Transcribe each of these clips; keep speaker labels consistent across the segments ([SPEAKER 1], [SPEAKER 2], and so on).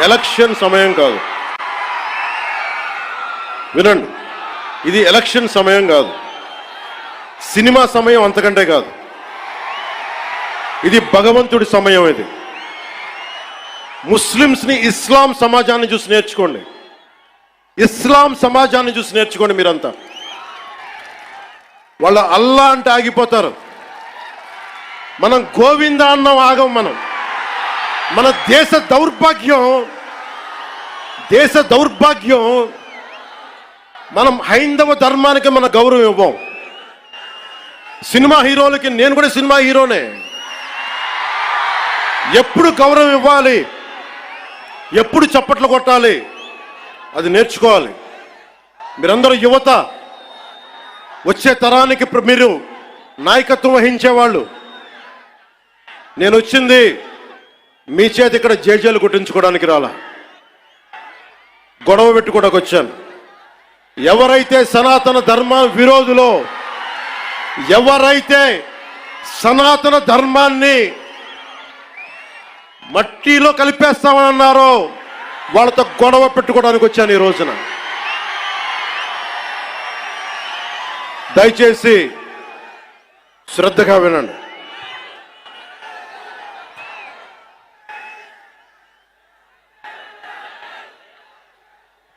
[SPEAKER 1] Election సమయం కాదు. వినండి, ఇది ఎలక్షన్ సమయం కాదు, సినిమా సమయం అంతకంటే కాదు. ఇది భగవంతుడి సమయం. ఇది ముస్లిమ్స్ని, ఇస్లాం సమాజాన్ని చూసి నేర్చుకోండి. ఇస్లాం సమాజాన్ని చూసి నేర్చుకోండి. మీరంతా వాళ్ళ అల్లా అంటే ఆగిపోతారు. మనం గోవింద అన్నం ఆగం. మన దేశ దౌర్భాగ్యం మనం హైందవ ధర్మానికి మన గౌరవం ఇవ్వం. సినిమా హీరోలకి, నేను కూడా సినిమా హీరోనే, ఎప్పుడు గౌరవం ఇవ్వాలి, ఎప్పుడు చప్పట్లు కొట్టాలి, అది నేర్చుకోవాలి. మీరందరూ యువత, వచ్చే తరానికి మీరు నాయకత్వం వహించేవాళ్ళు. నేను వచ్చింది మీ చేతి ఇక్కడ జేజేలు కొట్టించుకోవడానికి రాలా, గొడవ పెట్టుకోవడానికి వచ్చాను. ఎవరైతే సనాతన ధర్మ విరోధులో, ఎవరైతే సనాతన ధర్మాన్ని మట్టిలో కలిపేస్తామని అన్నారో వాళ్ళతో గొడవ పెట్టుకోవడానికి వచ్చాను ఈ రోజున. దయచేసి శ్రద్ధగా వినండి.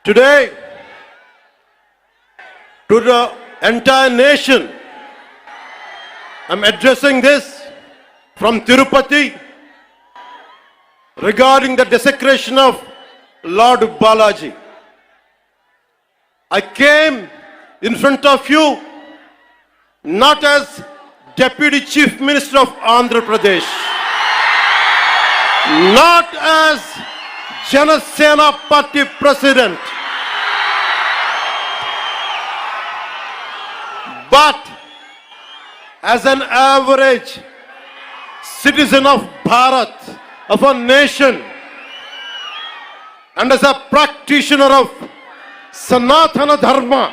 [SPEAKER 1] Today, to the entire nation, I'm addressing this from Tirupati regarding the desecration of Lord Balaji. I came in front of you not as Deputy Chief Minister of Andhra Pradesh, not as Janasena Party President, but as an average citizen of Bharat, of a nation, and as a practitioner of Sanatana Dharma,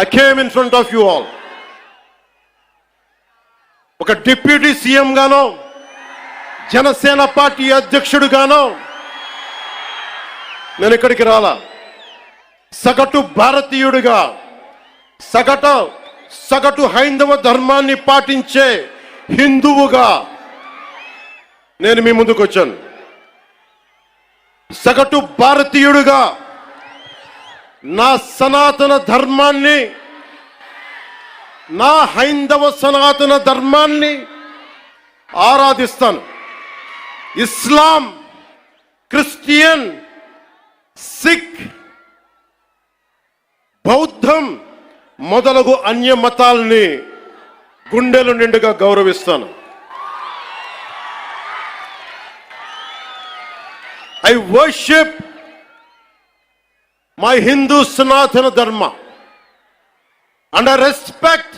[SPEAKER 1] I came in front of you all. ఒక deputy CM గానో, Janasena party అధ్యక్షుడుగానో నేను ఇక్కడికి రాలా. సగటు భారతీయుడిగా, సగటు హైందవ ధర్మాన్ని పాటించే హిందువుగా నేను మీ ముందుకు వచ్చాను. సగటు భారతీయుడిగా నా సనాతన ధర్మాన్ని, నా హైందవ సనాతన ధర్మాన్ని ఆరాధిస్తాను. ఇస్లాం, క్రిస్టియన్, సిక్, బౌద్ధం మొదలగు అన్య మతాల్ని గుండెలు నిండుగా గౌరవిస్తాను. I worship my Hindu Sanatana Dharma and I respect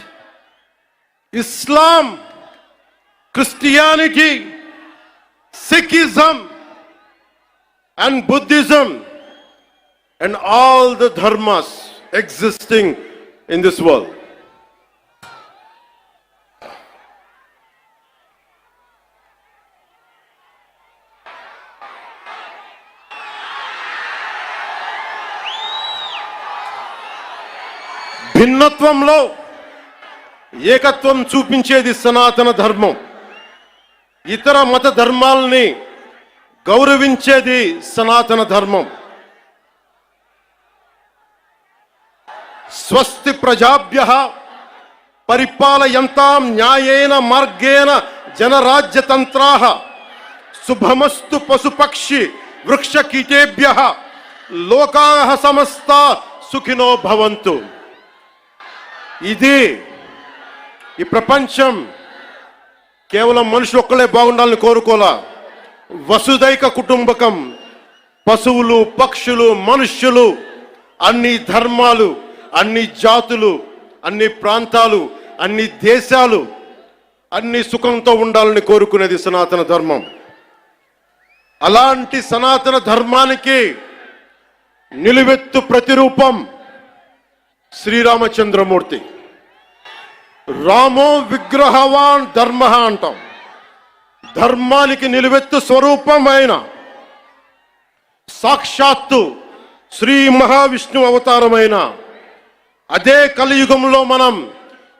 [SPEAKER 1] Islam, Christianity, Sikhism and Buddhism and all the dharmas existing in this world. భిన్నత్వంలో ఏకత్వం చూపించేది సనాతన ధర్మం. ఇతర మత ధర్మాలని గౌరవించేది సనాతన ధర్మం. స్వస్తి ప్రజాభ్యః పరిపాలయంతాం న్యాయేన మార్గేణ జనరాజ్యతంత్రాః శుభమస్తు పశుపక్షి వృక్షకీటేభ్యః లోకాః సమస్తా సుఖినో భవంతు. ఇది ఈ ప్రపంచం కేవలం మనుషులు ఒక్కలే బాగుండాలని కోరుకోలా. వసుదైక కుటుంబకం, పశువులు, పక్షులు, మనుష్యులు, అన్ని ధర్మాలు, అన్ని జాతులు, అన్ని ప్రాంతాలు, అన్ని దేశాలు అన్ని సుఖంతో ఉండాలని కోరుకునేది సనాతన ధర్మం. అలాంటి సనాతన ధర్మానికి నిలువెత్తు ప్రతిరూపం శ్రీరామచంద్రమూర్తి. రామో విగ్రహవాన్ ధర్మ అంటాం. ధర్మానికి నిలువెత్తు స్వరూపమైన సాక్షాత్తు శ్రీ మహావిష్ణు అవతారమైన అదే కలియుగంలో మనం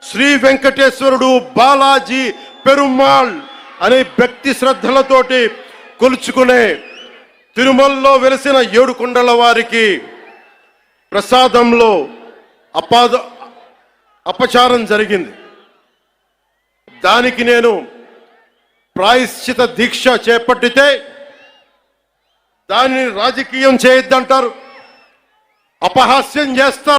[SPEAKER 1] శ్రీ వెంకటేశ్వరుడు బాలాజీ పెరుమాళ్ అనే భక్తి శ్రద్ధలతోటి కొలుచుకునే తిరుమలలో వెలిసిన ఏడుకొండల వారికి ప్రసాదంలో అపచారం జరిగింది. దానికి నేను ప్రాయశ్చిత దీక్ష చేపట్టితే దానిని రాజకీయం చేయొద్దంటారు, అపహాస్యం చేస్తారు.